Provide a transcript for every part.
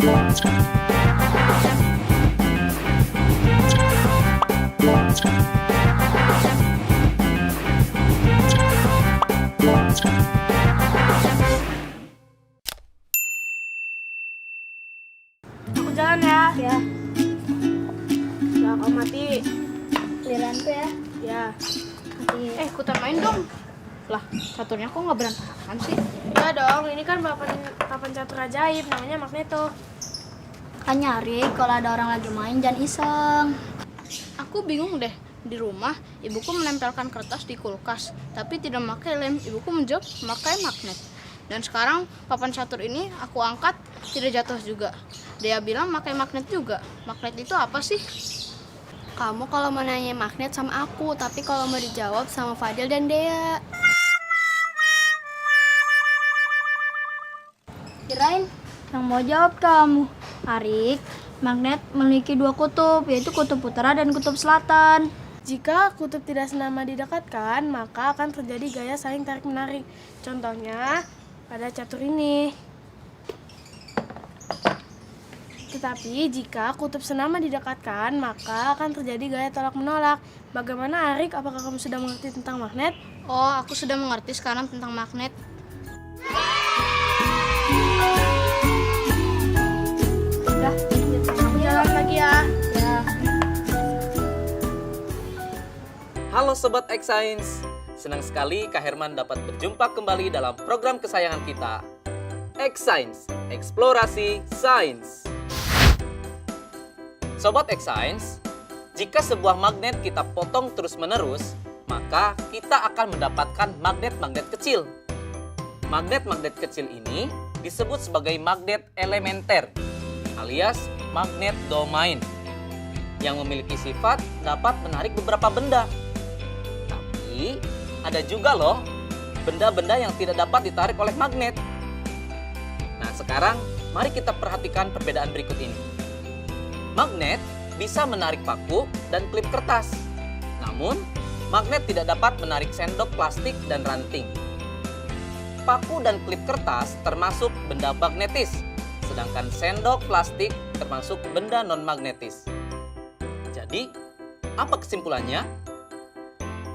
Aku jalan ya. Ya, Ya, kau mati. giliranku ya. Ya. Mati. Ikutan main dong. Lah, caturnya kok nggak berantakan sih? Ya dong, ini kan papan catur ajaib, namanya Magneto. Kan nyari kalau ada orang lagi main jangan iseng. Aku bingung deh. Di rumah, ibuku menempelkan kertas di kulkas, tapi tidak memakai lem. Ibuku menjawab memakai magnet. Dan sekarang papan catur ini aku angkat, tidak jatuh juga. Dia bilang pakai magnet juga. Magnet itu apa sih? Kamu kalau mau nanya magnet sama aku, tapi kalau mau dijawab sama Fadil dan Dea. Kirain yang mau jawab kamu. Arik, magnet memiliki dua kutub, yaitu kutub utara dan kutub selatan. Jika kutub tidak senama didekatkan, maka akan terjadi gaya saling tarik-menarik. Contohnya pada catur ini. Tetapi jika kutub senama didekatkan, maka akan terjadi gaya tolak-menolak. Bagaimana, Arik? Apakah kamu sudah mengerti tentang magnet? Oh, aku sudah mengerti sekarang tentang magnet. Udah, Jalan lagi ya. ya. Halo Sobat X Science, senang sekali Kak Herman dapat berjumpa kembali dalam program kesayangan kita, X Science, Eksplorasi Sains. Sobat X Science, jika sebuah magnet kita potong terus-menerus, maka kita akan mendapatkan magnet-magnet kecil. Magnet-magnet kecil ini disebut sebagai magnet elementer, alias magnet domain, yang memiliki sifat dapat menarik beberapa benda. Tapi ada juga loh benda-benda yang tidak dapat ditarik oleh magnet. Nah, sekarang mari kita perhatikan perbedaan berikut ini. Magnet bisa menarik paku dan klip kertas. Namun, magnet tidak dapat menarik sendok plastik dan ranting. Paku dan klip kertas termasuk benda magnetis, sedangkan sendok plastik termasuk benda non-magnetis. Jadi, apa kesimpulannya?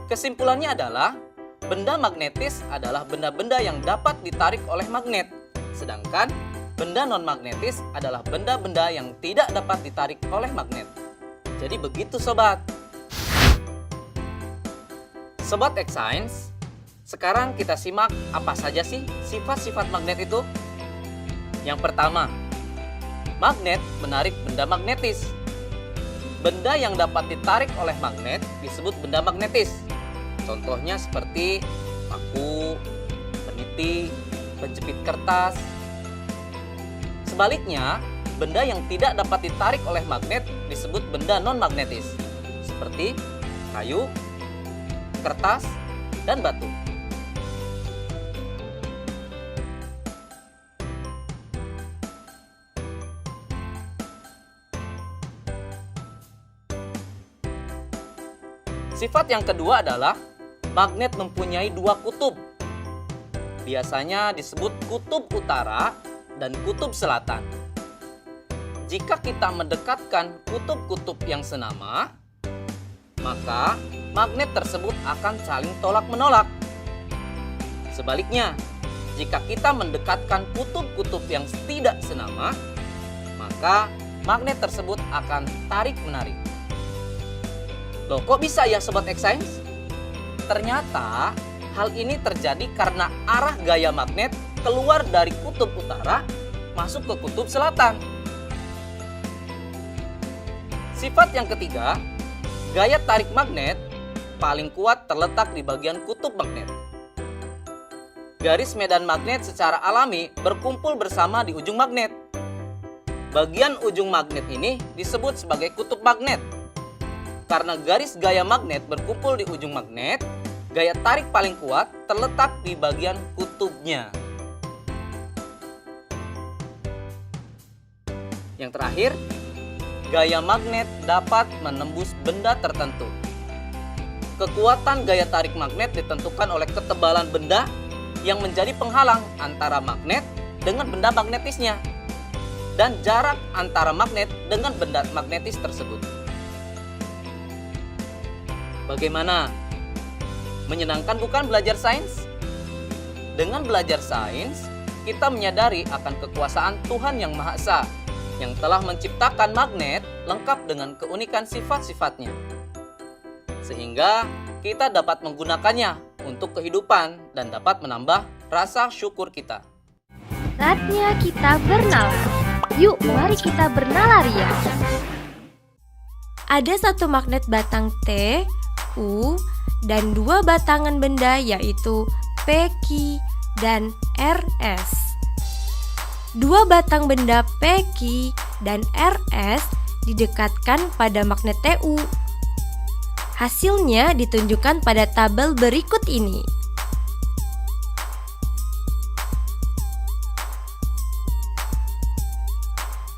Kesimpulannya adalah benda magnetis adalah benda-benda yang dapat ditarik oleh magnet, sedangkan benda non-magnetis adalah benda-benda yang tidak dapat ditarik oleh magnet. Jadi begitu sobat. Sobat X Science, sekarang kita simak apa saja sih sifat-sifat magnet itu. Yang pertama, magnet menarik benda magnetis. Benda yang dapat ditarik oleh magnet disebut benda magnetis. Contohnya seperti paku, peniti, penjepit kertas. Sebaliknya, benda yang tidak dapat ditarik oleh magnet disebut benda non-magnetis, seperti kayu, kertas, dan batu. Sifat yang kedua adalah magnet mempunyai dua kutub. Biasanya disebut kutub utara dan kutub selatan. Jika kita mendekatkan kutub-kutub yang senama, maka magnet tersebut akan saling tolak-menolak. Sebaliknya, jika kita mendekatkan kutub-kutub yang tidak senama, maka magnet tersebut akan tarik-menarik. Loh, kok bisa ya Sobat X Science? Ternyata hal ini terjadi karena arah gaya magnet keluar dari kutub utara masuk ke kutub selatan. Sifat yang ketiga, gaya tarik magnet paling kuat terletak di bagian kutub magnet. Garis medan magnet secara alami berkumpul bersama di ujung magnet. Bagian ujung magnet ini disebut sebagai kutub magnet. Karena garis gaya magnet berkumpul di ujung magnet, gaya tarik paling kuat terletak di bagian kutubnya. Yang terakhir, gaya magnet dapat menembus benda tertentu. Kekuatan gaya tarik magnet ditentukan oleh ketebalan benda yang menjadi penghalang antara magnet dengan benda magnetisnya. dan jarak antara magnet dengan benda magnetis tersebut. Bagaimana? Menyenangkan bukan belajar sains? Dengan belajar sains, kita menyadari akan kekuasaan Tuhan Yang Maha Esa yang telah menciptakan magnet lengkap dengan keunikan sifat-sifatnya. Sehingga kita dapat menggunakannya untuk kehidupan dan dapat menambah rasa syukur kita. Saatnya kita bernalar. Yuk, mari kita bernalar ya. Ada satu magnet batang T, U, dan dua batangan benda yaitu PQ dan RS. Dua batang benda PQ dan RS didekatkan pada magnet TU. Hasilnya ditunjukkan pada tabel berikut ini.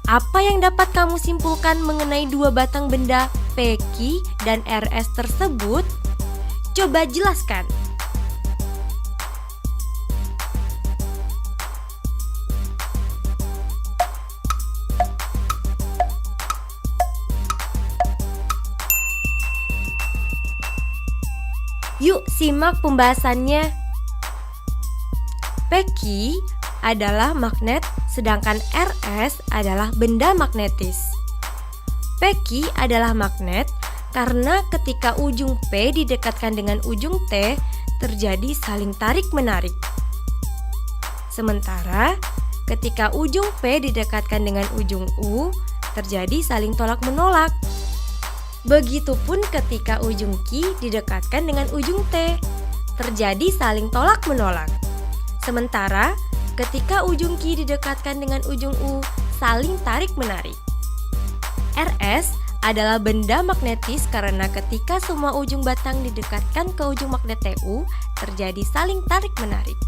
Apa yang dapat kamu simpulkan mengenai dua batang benda PQ dan RS tersebut? Coba jelaskan. Yuk simak pembahasannya. PQ adalah magnet, sedangkan RS adalah benda magnetis. PQ adalah magnet karena ketika ujung P didekatkan dengan ujung T, terjadi saling tarik-menarik. Sementara ketika ujung P didekatkan dengan ujung U, terjadi saling tolak-menolak. Begitupun ketika ujung Q didekatkan dengan ujung T, terjadi saling tolak-menolak. Sementara ketika ujung Q didekatkan dengan ujung U, saling tarik-menarik. RS adalah benda magnetis karena ketika semua ujung batang didekatkan ke ujung magnet TU, terjadi saling tarik-menarik.